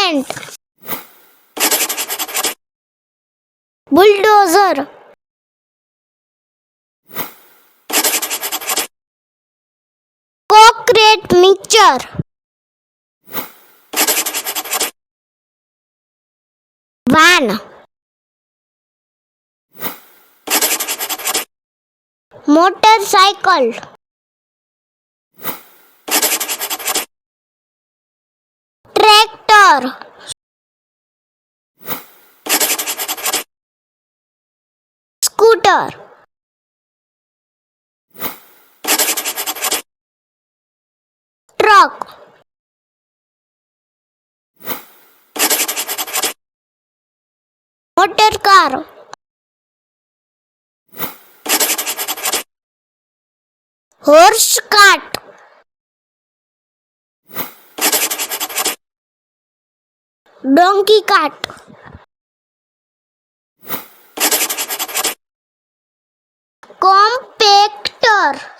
elephant, bulldozer, concrete mixture, van, motorcycle, tractor, scooter, truck, motor car, horse cart, donkey cart, compactor,